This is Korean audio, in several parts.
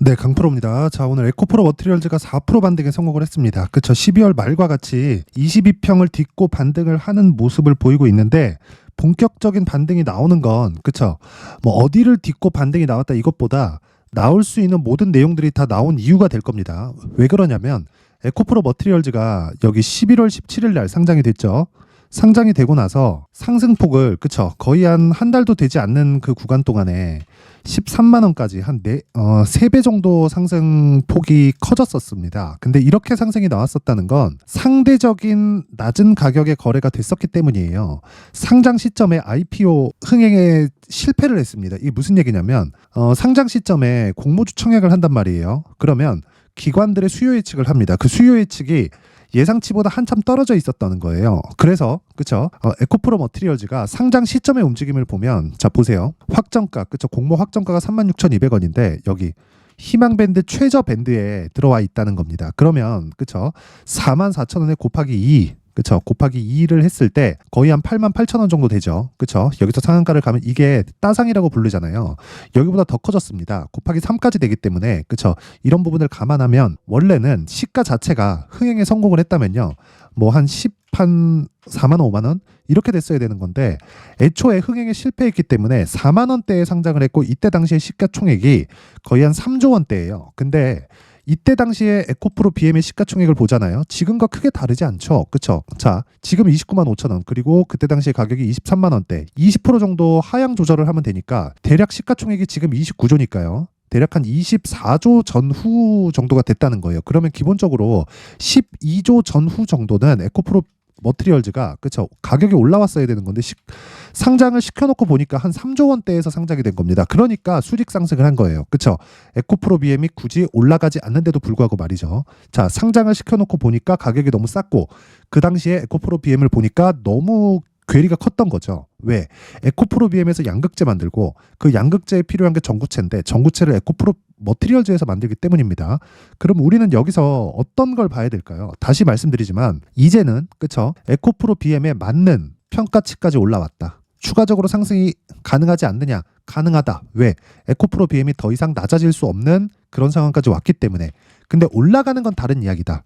네, 강프로입니다. 자, 오늘 에코프로 머티리얼즈가 4% 반등에 성공을 했습니다. 그쵸? 12월 말과 같이 22평을 딛고 반등을 하는 모습을 보이고 있는데, 본격적인 반등이 나오는 건, 그쵸? 뭐, 어디를 딛고 반등이 나왔다 이것보다 나올 수 있는 모든 내용들이 다 나온 이유가 될 겁니다. 왜 그러냐면, 에코프로 머티리얼즈가 여기 11월 17일 날 상장이 됐죠. 상장이 되고 나서 상승폭을, 그쵸? 거의 한 달도 되지 않는 그 구간 동안에 13만 원까지 한 3배 정도 상승폭이 커졌었습니다. 근데 이렇게 상승이 나왔었다는 건 상대적인 낮은 가격에 거래가 됐었기 때문이에요. 상장 시점에 IPO 흥행에 실패를 했습니다. 이게 무슨 얘기냐면 상장 시점에 공모주 청약을 한단 말이에요. 그러면 기관들의 수요 예측을 합니다. 그 수요 예측이 예상치보다 한참 떨어져 있었다는 거예요. 그래서 그쵸? 에코프로 머티리얼즈가 상장 시점의 움직임을 보면 자 보세요. 확정가 그쵸? 공모 확정가가 36,200원인데 여기 희망 밴드 최저 밴드에 들어와 있다는 겁니다. 그러면 그쵸? 44,000원에 곱하기 2 그쵸? 곱하기 2를 했을 때 거의 한 88,000원 정도 되죠. 그쵸? 여기서 상한가를 가면 이게 따상이라고 부르잖아요. 여기보다 더 커졌습니다. 곱하기 3까지 되기 때문에 그쵸? 이런 부분을 감안하면 원래는 시가 자체가 흥행에 성공을 했다면요. 뭐 한 4만 원, 5만 원 이렇게 됐어야 되는 건데 애초에 흥행에 실패했기 때문에 4만 원대에 상장을 했고 이때 당시에 시가총액이 거의 한 3조 원대예요. 근데 이때 당시에 에코프로 BM의 시가총액을 보잖아요. 지금과 크게 다르지 않죠. 그쵸? 자, 지금 29만 5천 원 그리고 그때 당시에 가격이 23만 원대 20% 정도 하향 조절을 하면 되니까 대략 시가총액이 지금 29조니까요. 대략 한 24조 전후 정도가 됐다는 거예요. 그러면 기본적으로 12조 전후 정도는 에코프로 머티리얼즈가 그쵸 가격이 올라왔어야 되는 건데 상장을 시켜놓고 보니까 한 3조 원대에서 상장이 된 겁니다. 그러니까 수직 상승을 한 거예요. 그쵸? 에코프로 BM이 굳이 올라가지 않는데도 불구하고 말이죠. 자 상장을 시켜놓고 보니까 가격이 너무 쌌고 그 당시에 에코프로 BM을 보니까 너무 괴리가 컸던 거죠. 왜? 에코프로 BM에서 양극재 만들고 그 양극재에 필요한 게 전구체인데 전구체를 에코프로 머티리얼즈에서 만들기 때문입니다. 그럼 우리는 여기서 어떤 걸 봐야 될까요? 다시 말씀드리지만 이제는 그쵸? 에코프로 BM에 맞는 평가치까지 올라왔다. 추가적으로 상승이 가능하지 않느냐? 가능하다. 왜? 에코프로 BM이 더 이상 낮아질 수 없는 그런 상황까지 왔기 때문에. 근데 올라가는 건 다른 이야기다.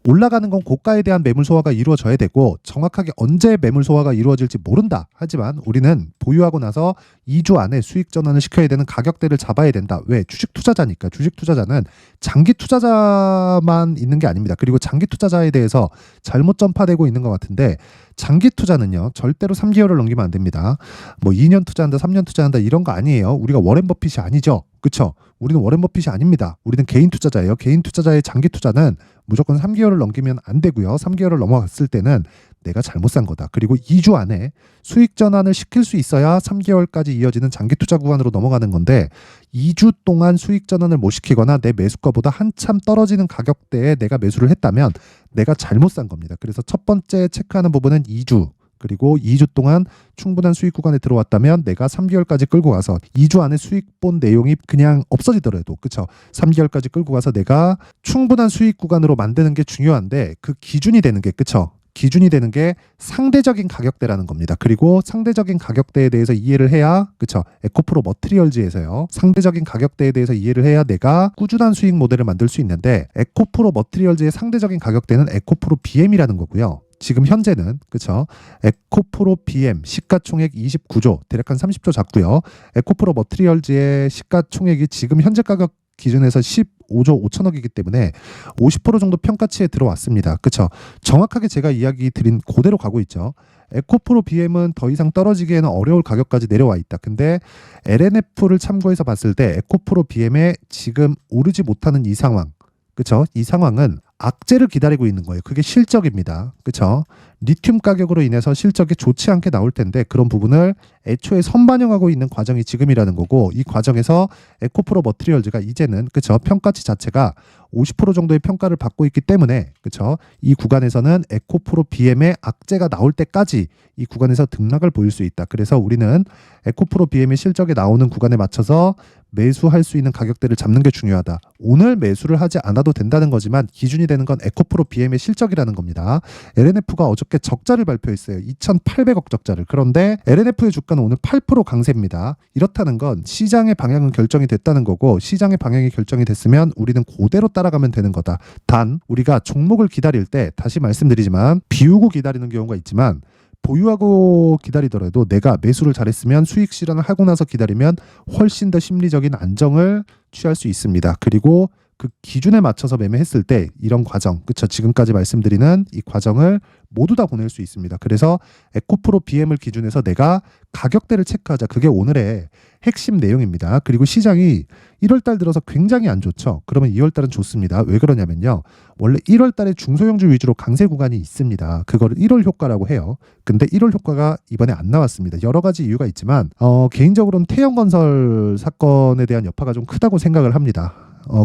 올라가는 건 고가에 대한 매물 소화가 이루어져야 되고 정확하게 언제 매물 소화가 이루어질지 모른다. 하지만 우리는 보유하고 나서 2주 안에 수익 전환을 시켜야 되는 가격대를 잡아야 된다. 왜? 주식 투자자니까. 주식 투자자는 장기 투자자만 있는 게 아닙니다. 그리고 장기 투자자에 대해서 잘못 전파되고 있는 것 같은데 장기 투자는요. 절대로 3개월을 넘기면 안 됩니다. 뭐 2년 투자한다, 3년 투자한다 이런 거 아니에요. 우리가 워렌 버핏이 아니죠. 그쵸? 우리는 워렌 버핏이 아닙니다. 우리는 개인 투자자예요. 개인 투자자의 장기 투자는 무조건 3개월을 넘기면 안 되고요. 3개월을 넘어갔을 때는 내가 잘못 산 거다. 그리고 2주 안에 수익 전환을 시킬 수 있어야 3개월까지 이어지는 장기 투자 구간으로 넘어가는 건데 2주 동안 수익 전환을 못 시키거나 내 매수가보다 한참 떨어지는 가격대에 내가 매수를 했다면 내가 잘못 산 겁니다. 그래서 첫 번째 체크하는 부분은 2주 그리고 2주 동안 충분한 수익 구간에 들어왔다면 내가 3개월까지 끌고 가서 2주 안에 수익 본 내용이 그냥 없어지더라도 그쵸 3개월까지 끌고 가서 내가 충분한 수익 구간으로 만드는 게 중요한데 그 기준이 되는 게 그쵸 기준이 되는 게 상대적인 가격대라는 겁니다. 그리고 상대적인 가격대에 대해서 이해를 해야 그쵸 에코프로 머티리얼즈에서요 상대적인 가격대에 대해서 이해를 해야 내가 꾸준한 수익 모델을 만들 수 있는데 에코프로 머티리얼즈의 상대적인 가격대는 에코프로 BM이라는 거고요. 지금 현재는 그쵸 에코프로 BM 시가총액 29조 대략 한 30조 잡고요. 에코프로 머티리얼즈의 시가총액이 지금 현재 가격 기준에서 15조 5천억이기 때문에 50% 정도 평가치에 들어왔습니다. 그쵸 정확하게 제가 이야기 드린 그대로 가고 있죠. 에코프로 BM은 더 이상 떨어지기에는 어려울 가격까지 내려와 있다. 근데 LNF를 참고해서 봤을 때 에코프로 BM에 지금 오르지 못하는 이 상황 그쵸 이 상황은 악재를 기다리고 있는 거예요. 그게 실적입니다. 그쵸 리튬 가격으로 인해서 실적이 좋지 않게 나올 텐데 그런 부분을 애초에 선반영하고 있는 과정이 지금이라는 거고 이 과정에서 에코프로 머티리얼즈가 이제는 그쵸 평가치 자체가 50% 정도의 평가를 받고 있기 때문에 그쵸 이 구간에서는 에코프로 BM의 악재가 나올 때까지 이 구간에서 등락을 보일 수 있다. 그래서 우리는 에코프로 BM의 실적이 나오는 구간에 맞춰서 매수할 수 있는 가격대를 잡는 게 중요하다. 오늘 매수를 하지 않아도 된다는 거지만 기준이 되는 건 에코프로 BM의 실적이라는 겁니다. LNF가 어저께 적자를 발표했어요. 2,800억 적자를. 그런데 LNF의 주가는 오늘 8% 강세입니다. 이렇다는 건 시장의 방향은 결정이 됐다는 거고, 시장의 방향이 결정이 됐으면 우리는 그대로 따라가면 되는 거다. 단 우리가 종목을 기다릴 때 다시 말씀드리지만 비우고 기다리는 경우가 있지만, 보유하고 기다리더라도 내가 매수를 잘했으면 수익 실현을 하고 나서 기다리면 훨씬 더 심리적인 안정을 취할 수 있습니다. 그리고 그 기준에 맞춰서 매매했을 때 이런 과정, 그쵸? 지금까지 말씀드리는 이 과정을 모두 다 보낼 수 있습니다. 그래서 에코프로 BM을 기준해서 내가 가격대를 체크하자. 그게 오늘의 핵심 내용입니다. 그리고 시장이 1월달 들어서 굉장히 안 좋죠. 그러면 2월달은 좋습니다. 왜 그러냐면요. 원래 1월달에 중소형주 위주로 강세 구간이 있습니다. 그거를 1월 효과라고 해요. 근데 1월 효과가 이번에 안 나왔습니다. 여러 가지 이유가 있지만 개인적으로는 태영건설 사건에 대한 여파가 좀 크다고 생각을 합니다.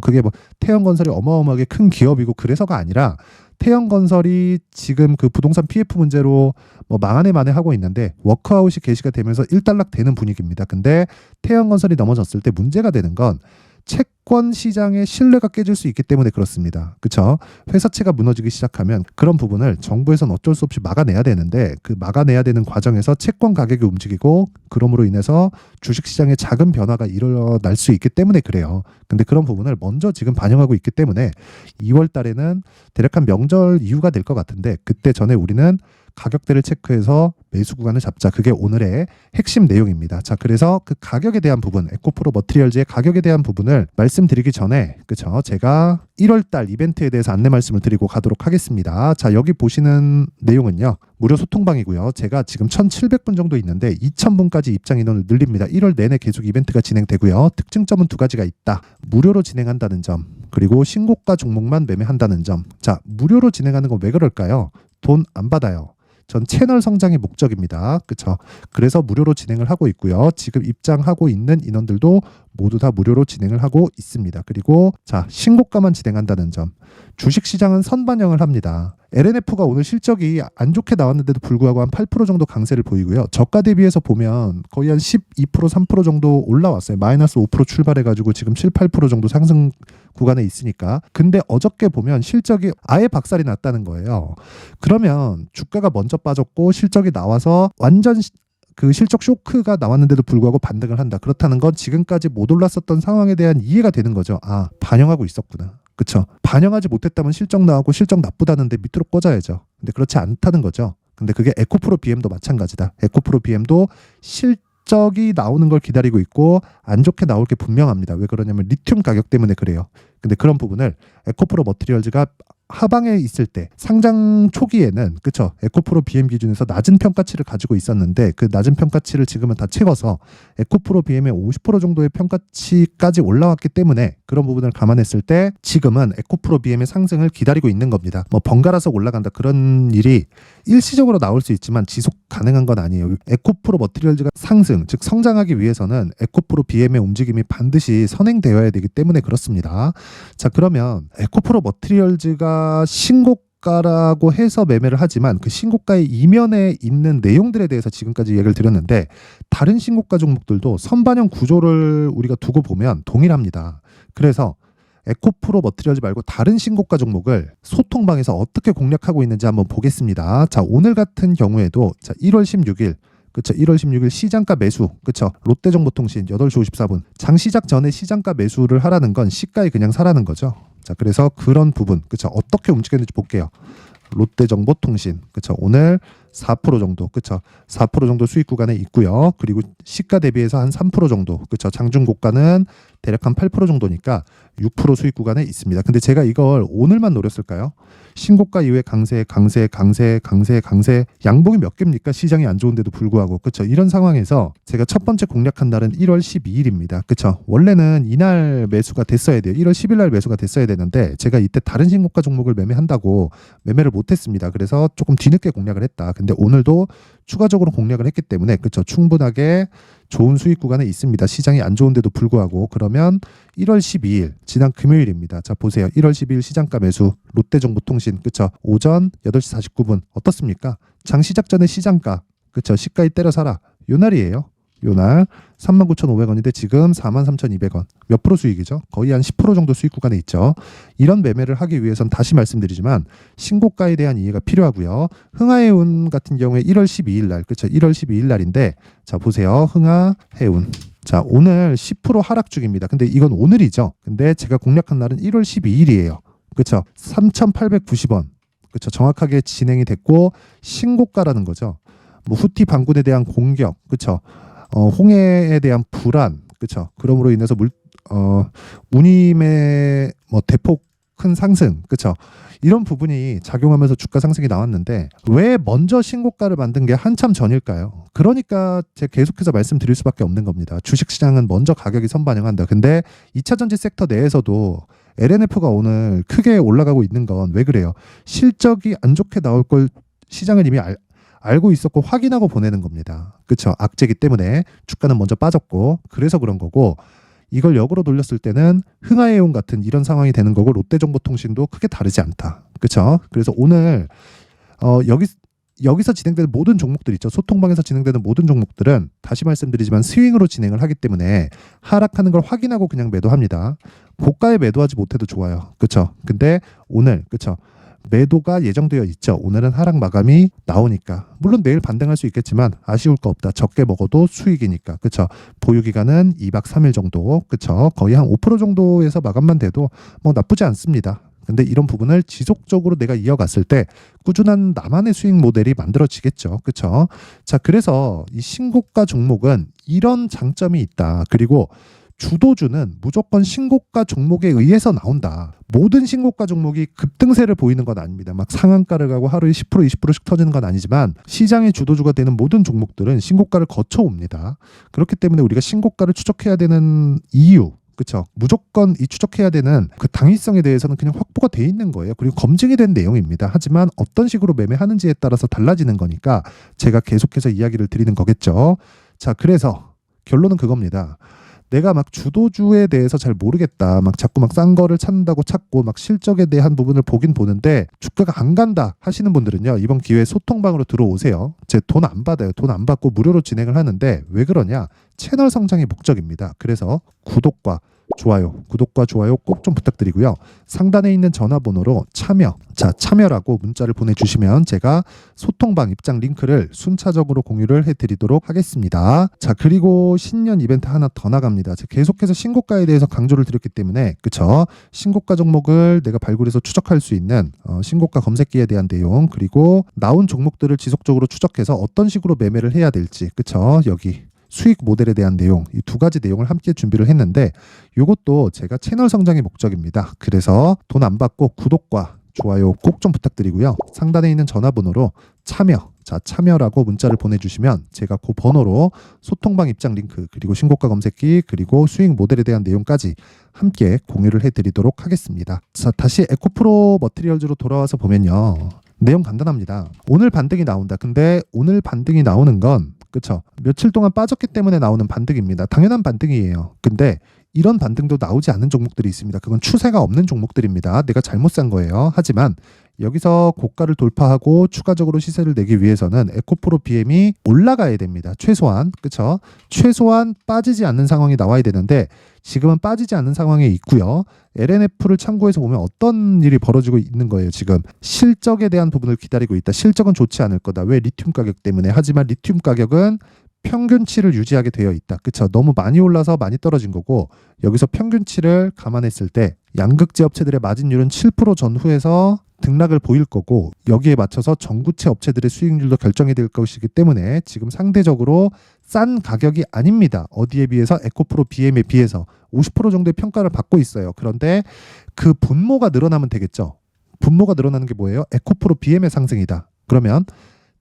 그게 뭐 태영건설이 어마어마하게 큰 기업이고 그래서가 아니라, 태영건설이 지금 그 부동산 PF 문제로 뭐 망하네 만에 하고 있는데 워크아웃이 개시가 되면서 일단락 되는 분위기입니다. 근데 태영건설이 넘어졌을 때 문제가 되는 건 채권 시장의 신뢰가 깨질 수 있기 때문에 그렇습니다. 그렇죠? 회사채가 무너지기 시작하면 그런 부분을 정부에서는 어쩔 수 없이 막아내야 되는데, 그 막아내야 되는 과정에서 채권 가격이 움직이고 그럼으로 인해서 주식시장에 작은 변화가 일어날 수 있기 때문에 그래요. 근데 그런 부분을 먼저 지금 반영하고 있기 때문에 2월 달에는 대략 한 명절 이후가 될 것 같은데, 그때 전에 우리는 가격대를 체크해서 매수 구간을 잡자. 그게 오늘의 핵심 내용입니다. 자, 그래서 그 가격에 대한 부분, 에코프로 머티리얼즈의 가격에 대한 부분을 말씀드리기 전에, 그쵸? 제가 1월달 이벤트에 대해서 안내 말씀을 드리고 가도록 하겠습니다. 자, 여기 보시는 내용은요, 무료 소통방이고요. 제가 지금 1,700분 정도 있는데 2,000분까지 입장 인원을 늘립니다. 1월 내내 계속 이벤트가 진행되고요. 특징점은 두 가지가 있다. 무료로 진행한다는 점, 그리고 신고가 종목만 매매한다는 점. 자, 무료로 진행하는 건 왜 그럴까요? 돈 안 받아요. 전 채널 성장이 목적입니다. 그쵸? 그래서 무료로 진행을 하고 있고요. 지금 입장하고 있는 인원들도 모두 다 무료로 진행을 하고 있습니다. 그리고 자, 신고가만 진행한다는 점. 주식시장은 선반영을 합니다. LNF가 오늘 실적이 안 좋게 나왔는데도 불구하고 한 8% 정도 강세를 보이고요. 저가 대비해서 보면 거의 한 12%, 3% 정도 올라왔어요. 마이너스 5% 출발해가지고 지금 7, 8% 정도 상승 구간에 있으니까. 근데 어저께 보면 실적이 아예 박살이 났다는 거예요. 그러면 주가가 먼저 빠졌고 실적이 나와서 완전 그 실적 쇼크가 나왔는데도 불구하고 반등을 한다. 그렇다는 건 지금까지 못 올랐었던 상황에 대한 이해가 되는 거죠. 아, 반영하고 있었구나. 그쵸? 반영하지 못했다면 실적 나오고 실적 나쁘다는데 밑으로 꽂아야죠. 근데 그렇지 않다는 거죠. 근데 그게 에코프로 BM도 마찬가지다. 에코프로 BM도 실적이 나오는 걸 기다리고 있고 안 좋게 나올 게 분명합니다. 왜 그러냐면 리튬 가격 때문에 그래요. 근데 그런 부분을 에코프로 머티리얼즈가 하방에 있을 때 상장 초기에는, 그쵸, 에코프로 BM 기준에서 낮은 평가치를 가지고 있었는데 그 낮은 평가치를 지금은 다 채워서 에코프로 BM의 50% 정도의 평가치까지 올라왔기 때문에 그런 부분을 감안했을 때 지금은 에코프로 BM의 상승을 기다리고 있는 겁니다. 뭐 번갈아서 올라간다 그런 일이 일시적으로 나올 수 있지만 지속 가능한 건 아니에요. 에코프로 머티리얼즈가 상승, 즉 성장하기 위해서는 에코프로 BM의 움직임이 반드시 선행되어야 되기 때문에 그렇습니다. 자, 그러면 에코프로 머티리얼즈가 신고가라고 해서 매매를 하지만 그 신고가의 이면에 있는 내용들에 대해서 지금까지 얘기를 드렸는데, 다른 신고가 종목들도 선반영 구조를 우리가 두고 보면 동일합니다. 그래서 에코프로 머티리얼즈 말고 다른 신고가 종목을 소통방에서 어떻게 공략하고 있는지 한번 보겠습니다. 자, 오늘 같은 경우에도 자, 1월 16일 그쵸, 1월 16일 시장가 매수, 그쵸, 롯데정보통신 8시 54분 장 시작 전에 시장가 매수를 하라는 건 시가에 그냥 사라는 거죠. 자, 그래서 그런 부분, 그쵸, 어떻게 움직였는지 볼게요. 롯데정보통신, 그쵸, 오늘 4% 정도, 그쵸, 4% 정도 수익 구간에 있고요. 그리고 시가 대비해서 한 3% 정도, 그쵸, 장중고가는 대략 한 8% 정도니까 6% 수익 구간에 있습니다. 근데 제가 이걸 오늘만 노렸을까요? 신고가 이후에 강세, 양봉이 몇 개입니까? 시장이 안 좋은데도 불구하고. 그쵸? 이런 상황에서 제가 첫 번째 공략한 날은 1월 12일입니다. 그쵸? 원래는 이날 매수가 됐어야 돼요. 1월 10일 날 매수가 됐어야 되는데 제가 이때 다른 신고가 종목을 매매한다고 매매를 못했습니다. 그래서 조금 뒤늦게 공략을 했다. 근데 오늘도 추가적으로 공략을 했기 때문에, 그쵸, 충분하게 좋은 수익 구간에 있습니다. 시장이 안 좋은데도 불구하고. 그러면 1월 12일 지난 금요일입니다. 자, 보세요. 1월 12일 시장가 매수 롯데정보통신, 그쵸, 오전 8시 49분 어떻습니까? 장 시작 전에 시장가, 그쵸, 시가에 때려 사라. 요 날이에요. 요날 39,500원인데 지금 43,200원. 몇 프로 수익이죠? 거의 한 10% 정도 수익 구간에 있죠. 이런 매매를 하기 위해선 다시 말씀드리지만 신고가에 대한 이해가 필요하고요. 흥하해운 같은 경우에 1월 12일 날, 그렇죠? 1월 12일 날인데 자 보세요. 흥하해운. 자 오늘 10% 하락 중입니다. 근데 이건 오늘이죠. 근데 제가 공략한 날은 1월 12일이에요. 그렇죠? 3,890원. 그렇죠? 정확하게 진행이 됐고 신고가라는 거죠. 뭐 후티 반군에 대한 공격, 그렇죠? 홍해에 대한 불안, 그렇죠? 그러므로 인해서 운임의 뭐 대폭 큰 상승, 그렇죠? 이런 부분이 작용하면서 주가 상승이 나왔는데 왜 먼저 신고가를 만든 게 한참 전일까요? 그러니까 제가 계속해서 말씀드릴 수밖에 없는 겁니다. 주식시장은 먼저 가격이 선반영한다. 근데 2차 전지 섹터 내에서도 LNF가 오늘 크게 올라가고 있는 건 왜 그래요? 실적이 안 좋게 나올 걸 시장을 이미 알고 있었고 확인하고 보내는 겁니다. 그렇죠? 악재기 때문에 주가는 먼저 빠졌고 그래서 그런 거고 이걸 역으로 돌렸을 때는 흥하해운 같은 이런 상황이 되는 거고 롯데정보통신도 크게 다르지 않다. 그렇죠? 그래서 오늘 여기서 진행되는 모든 종목들 있죠. 소통방에서 진행되는 모든 종목들은 다시 말씀드리지만 스윙으로 진행을 하기 때문에 하락하는 걸 확인하고 그냥 매도합니다. 고가에 매도하지 못해도 좋아요. 그렇죠? 근데 오늘 그렇죠? 매도가 예정되어 있죠. 오늘은 하락 마감이 나오니까. 물론 내일 반등할 수 있겠지만 아쉬울 거 없다. 적게 먹어도 수익이니까. 그렇죠? 보유 기간은 2박 3일 정도. 그렇죠? 거의 한 5% 정도에서 마감만 돼도 뭐 나쁘지 않습니다. 근데 이런 부분을 지속적으로 내가 이어갔을 때 꾸준한 나만의 수익 모델이 만들어지겠죠. 그렇죠? 자, 그래서 이 신고가 종목은 이런 장점이 있다. 그리고 주도주는 무조건 신고가 종목에 의해서 나온다. 모든 신고가 종목이 급등세를 보이는 건 아닙니다. 막 상한가를 가고 하루에 10% 20%씩 터지는 건 아니지만 시장의 주도주가 되는 모든 종목들은 신고가를 거쳐옵니다. 그렇기 때문에 우리가 신고가를 추적해야 되는 이유, 그렇죠? 무조건 이 추적해야 되는 그 당위성에 대해서는 그냥 확보가 돼 있는 거예요. 그리고 검증이 된 내용입니다. 하지만 어떤 식으로 매매하는지에 따라서 달라지는 거니까 제가 계속해서 이야기를 드리는 거겠죠. 자, 그래서 결론은 그겁니다. 내가 막 주도주에 대해서 잘 모르겠다. 막 자꾸 막 싼 거를 찾는다고 찾고 막 실적에 대한 부분을 보긴 보는데 주가가 안 간다 하시는 분들은요. 이번 기회에 소통방으로 들어오세요. 제 돈 안 받아요. 돈 안 받고 무료로 진행을 하는데 왜 그러냐? 채널 성장의 목적입니다. 그래서 구독과 좋아요 꼭 좀 부탁드리고요. 상단에 있는 전화번호로 참여라고 문자를 보내주시면 제가 소통방 입장 링크를 순차적으로 공유를 해드리도록 하겠습니다. 자, 그리고 신년 이벤트 하나 더 나갑니다. 제가 계속해서 신고가에 대해서 강조를 드렸기 때문에 그쵸? 신고가 종목을 내가 발굴해서 추적할 수 있는 신고가 검색기에 대한 내용, 그리고 나온 종목들을 지속적으로 추적해서 어떤 식으로 매매를 해야 될지, 그쵸? 여기 수익 모델에 대한 내용, 이 두 가지 내용을 함께 준비를 했는데 이것도 제가 채널 성장의 목적입니다. 그래서 돈 안 받고 구독과 좋아요 꼭 좀 부탁드리고요. 상단에 있는 전화번호로 참여라고 문자를 보내주시면 제가 그 번호로 소통방 입장 링크, 그리고 신고가 검색기, 그리고 수익 모델에 대한 내용까지 함께 공유를 해드리도록 하겠습니다. 자, 다시 에코프로 머티리얼즈로 돌아와서 보면요. 내용 간단합니다. 오늘 반등이 나온다. 근데 오늘 반등이 나오는 건 그렇죠. 며칠 동안 빠졌기 때문에 나오는 반등입니다. 당연한 반등이에요. 근데 이런 반등도 나오지 않는 종목들이 있습니다. 그건 추세가 없는 종목들입니다. 내가 잘못 산 거예요. 하지만 여기서 고가를 돌파하고 추가적으로 시세를 내기 위해서는 에코프로 BM이 올라가야 됩니다. 최소한. 그렇죠? 최소한 빠지지 않는 상황이 나와야 되는데 지금은 빠지지 않는 상황에 있고요. LNF를 참고해서 보면 어떤 일이 벌어지고 있는 거예요. 지금 실적에 대한 부분을 기다리고 있다. 실적은 좋지 않을 거다. 왜? 리튬 가격 때문에. 하지만 리튬 가격은 평균치를 유지하게 되어 있다. 그렇죠? 너무 많이 올라서 많이 떨어진 거고 여기서 평균치를 감안했을 때 양극재 업체들의 마진율은 7% 전후에서 등락을 보일 거고 여기에 맞춰서 전구체 업체들의 수익률도 결정이 될 것이기 때문에 지금 상대적으로 싼 가격이 아닙니다. 어디에 비해서? 에코프로 BM에 비해서 50% 정도의 평가를 받고 있어요. 그런데 그 분모가 늘어나면 되겠죠. 분모가 늘어나는 게 뭐예요? 에코프로 BM의 상승이다. 그러면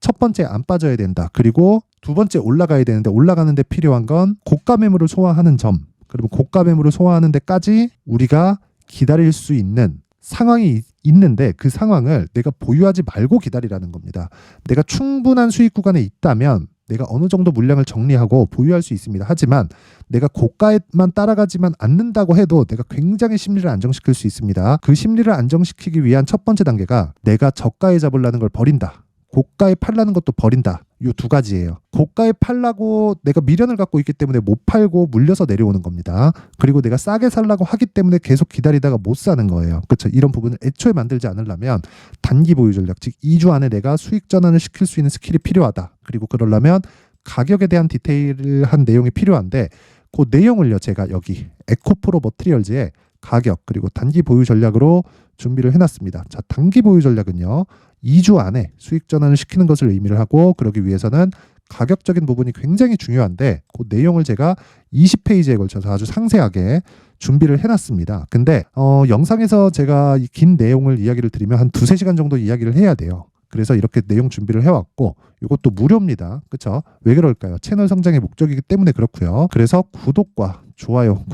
첫 번째 안 빠져야 된다. 그리고 두 번째 올라가야 되는데 올라가는 데 필요한 건 고가 매물을 소화하는 점. 그리고 고가 매물을 소화하는 데까지 우리가 기다릴 수 있는 상황이 있는데 그 상황을 내가 보유하지 말고 기다리라는 겁니다. 내가 충분한 수익 구간에 있다면 내가 어느 정도 물량을 정리하고 보유할 수 있습니다. 하지만 내가 고가에만 따라가지만 않는다고 해도 내가 굉장히 심리를 안정시킬 수 있습니다. 그 심리를 안정시키기 위한 첫 번째 단계가 내가 저가에 잡으려는 걸 버린다. 고가에 팔라는 것도 버린다. 요 두 가지예요. 고가에 팔라고 내가 미련을 갖고 있기 때문에 못 팔고 물려서 내려오는 겁니다. 그리고 내가 싸게 살라고 하기 때문에 계속 기다리다가 못 사는 거예요. 그렇죠? 이런 부분을 애초에 만들지 않으려면 단기 보유 전략, 즉 2주 안에 내가 수익 전환을 시킬 수 있는 스킬이 필요하다. 그리고 그러려면 가격에 대한 디테일한 내용이 필요한데 그 내용을요 제가 여기 에코프로 머티리얼즈의 가격 그리고 단기 보유 전략으로 준비를 해놨습니다. 자, 단기 보유 전략은요 2주 안에 수익 전환을 시키는 것을 의미를 하고 그러기 위해서는 가격적인 부분이 굉장히 중요한데 그 내용을 제가 20페이지에 걸쳐서 아주 상세하게 준비를 해놨습니다. 근데 영상에서 제가 이 긴 내용을 이야기를 드리면 한 2-3시간 정도 이야기를 해야 돼요. 그래서 이렇게 내용 준비를 해왔고 이것도 무료입니다. 그렇죠? 왜 그럴까요? 채널 성장의 목적이기 때문에 그렇고요. 그래서 구독과 좋아요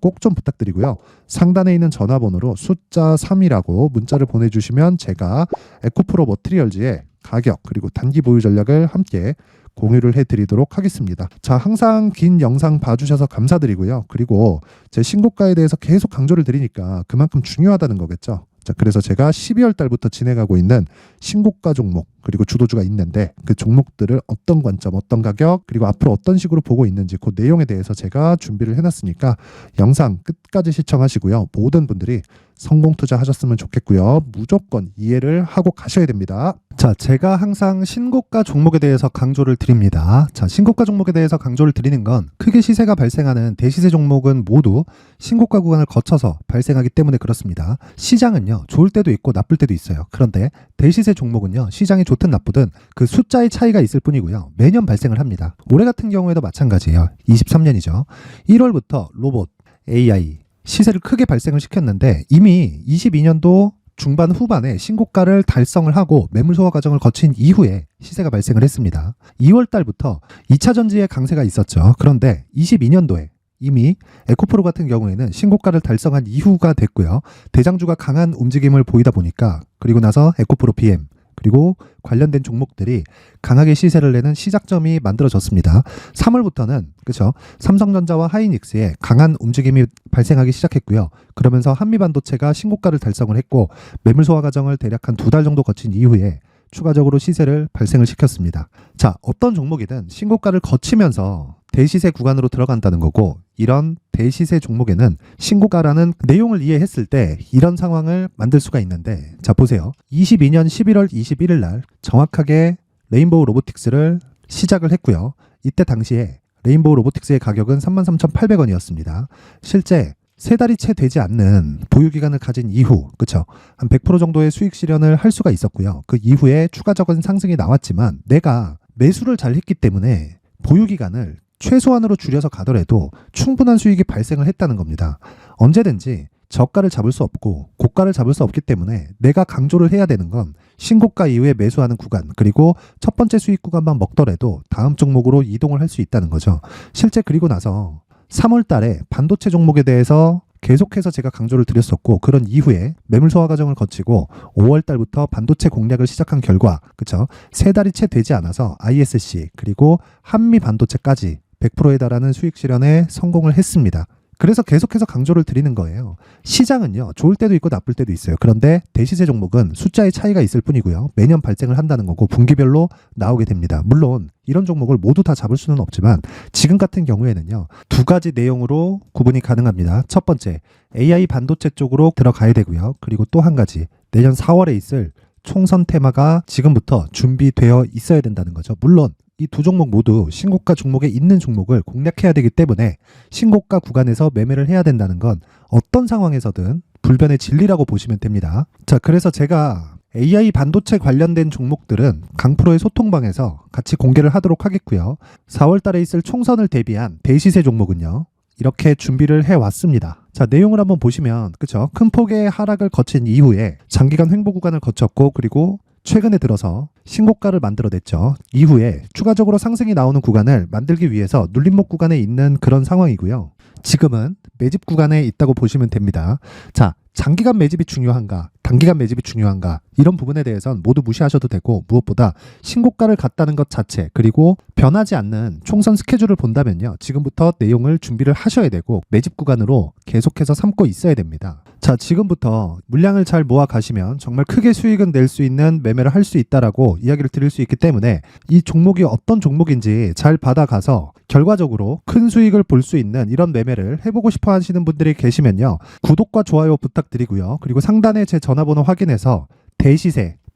꼭 좀 부탁드리고요. 상단에 있는 전화번호로 숫자 3이라고 문자를 보내주시면 제가 에코프로 머티리얼즈의 가격 그리고 단기 보유 전략을 함께 공유를 해드리도록 하겠습니다. 자, 항상 긴 영상 봐주셔서 감사드리고요. 그리고 제 신고가에 대해서 계속 강조를 드리니까 그만큼 중요하다는 거겠죠. 자, 그래서 제가 12월 달부터 진행하고 있는 신고가 종목 그리고 주도주가 있는데 그 종목들을 어떤 관점, 어떤 가격 그리고 앞으로 어떤 식으로 보고 있는지 그 내용에 대해서 제가 준비를 해놨으니까 영상 끝까지 시청하시고요. 모든 분들이 성공 투자하셨으면 좋겠고요. 무조건 이해를 하고 가셔야 됩니다. 자, 제가 항상 신고가 종목에 대해서 강조를 드립니다. 자, 신고가 종목에 대해서 강조를 드리는 건 크게 시세가 발생하는 대시세 종목은 모두 신고가 구간을 거쳐서 발생하기 때문에 그렇습니다. 시장은요, 좋을 때도 있고 나쁠 때도 있어요. 그런데 대시세 종목은요, 시장이 좋든 나쁘든 그 숫자의 차이가 있을 뿐이고요. 매년 발생을 합니다. 올해 같은 경우에도 마찬가지예요. 23년이죠. 1월부터 로봇, AI, 시세를 크게 발생을 시켰는데 이미 22년도 중반 후반에 신고가를 달성을 하고 매물 소화 과정을 거친 이후에 시세가 발생을 했습니다. 2월 달부터 2차 전지의 강세가 있었죠. 그런데 22년도에 이미 에코프로 같은 경우에는 신고가를 달성한 이후가 됐고요. 대장주가 강한 움직임을 보이다 보니까 그리고 나서 에코프로 BM 그리고 관련된 종목들이 강하게 시세를 내는 시작점이 만들어졌습니다. 3월부터는 그렇죠. 삼성전자와 하이닉스의 강한 움직임이 발생하기 시작했고요. 그러면서 한미반도체가 신고가를 달성을 했고 매물 소화 과정을 대략 한 2달 정도 거친 이후에 추가적으로 시세를 발생을 시켰습니다. 자, 어떤 종목이든 신고가를 거치면서 대시세 구간으로 들어간다는 거고 이런 대시세 종목에는 신고가라는 내용을 이해했을 때 이런 상황을 만들 수가 있는데 자, 보세요. 22년 11월 21일 날 정확하게 레인보우 로보틱스를 시작을 했고요. 이때 당시에 레인보우 로보틱스의 가격은 33,800원이었습니다. 실제 3달이 채 되지 않는 보유기간을 가진 이후, 그쵸? 한 100% 정도의 수익 실현을 할 수가 있었고요. 그 이후에 추가적인 상승이 나왔지만 내가 매수를 잘 했기 때문에 보유기간을 최소한으로 줄여서 가더라도 충분한 수익이 발생을 했다는 겁니다. 언제든지 저가를 잡을 수 없고 고가를 잡을 수 없기 때문에 내가 강조를 해야 되는 건 신고가 이후에 매수하는 구간 그리고 첫 번째 수익 구간만 먹더라도 다음 종목으로 이동을 할 수 있다는 거죠. 실제 그리고 나서 3월 달에 반도체 종목에 대해서 계속해서 제가 강조를 드렸었고 그런 이후에 매물 소화 과정을 거치고 5월 달부터 반도체 공략을 시작한 결과 그쵸? 3달이 채 되지 않아서 ISC 그리고 한미 반도체까지 100%에 달하는 수익 실현에 성공을 했습니다. 그래서 계속해서 강조를 드리는 거예요. 시장은요, 좋을 때도 있고 나쁠 때도 있어요. 그런데 대시세 종목은 숫자의 차이가 있을 뿐이고요. 매년 발생을 한다는 거고 분기별로 나오게 됩니다. 물론 이런 종목을 모두 다 잡을 수는 없지만 지금 같은 경우에는요, 2가지 내용으로 구분이 가능합니다. 첫 번째, AI 반도체 쪽으로 들어가야 되고요. 그리고 또 한 가지, 내년 4월에 있을 총선 테마가 지금부터 준비되어 있어야 된다는 거죠. 물론 이 두 종목 모두 신고가 종목에 있는 종목을 공략해야 되기 때문에 신고가 구간에서 매매를 해야 된다는 건 어떤 상황에서든 불변의 진리라고 보시면 됩니다. 자, 그래서 제가 AI 반도체 관련된 종목들은 강프로의 소통방에서 같이 공개를 하도록 하겠고요. 4월 달에 있을 총선을 대비한 대시세 종목은요, 이렇게 준비를 해왔습니다. 자, 내용을 한번 보시면 그쵸? 큰 폭의 하락을 거친 이후에 장기간 횡보 구간을 거쳤고 그리고 최근에 들어서 신고가를 만들어냈죠. 이후에 추가적으로 상승이 나오는 구간을 만들기 위해서 눌림목 구간에 있는 그런 상황이고요. 지금은 매집 구간에 있다고 보시면 됩니다. 자, 장기간 매집이 중요한가, 단기간 매집이 중요한가, 이런 부분에 대해서는 모두 무시하셔도 되고, 무엇보다 신고가를 갔다는 것 자체, 그리고 변하지 않는 총선 스케줄을 본다면요, 지금부터 내용을 준비를 하셔야 되고 매집 구간으로 계속해서 삼고 있어야 됩니다. 자, 지금부터 물량을 잘 모아 가시면 정말 크게 수익은 낼 수 있는 매매를 할 수 있다라고 이야기를 드릴 수 있기 때문에 이 종목이 어떤 종목인지 잘 받아가서 결과적으로 큰 수익을 볼 수 있는 이런 매매를 해보고 싶어 하시는 분들이 계시면요, 구독과 좋아요 부탁드리고요. 그리고 상단에 제 전화번호 확인해서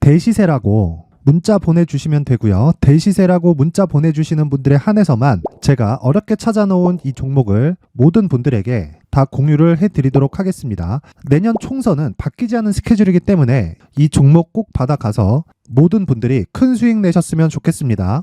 대시세라고 문자 보내주시면 되고요. 대시세라고 문자 보내주시는 분들에 한해서만 제가 어렵게 찾아놓은 이 종목을 모든 분들에게 다 공유를 해드리도록 하겠습니다. 내년 총선은 바뀌지 않은 스케줄이기 때문에 이 종목 꼭 받아가서 모든 분들이 큰 수익 내셨으면 좋겠습니다.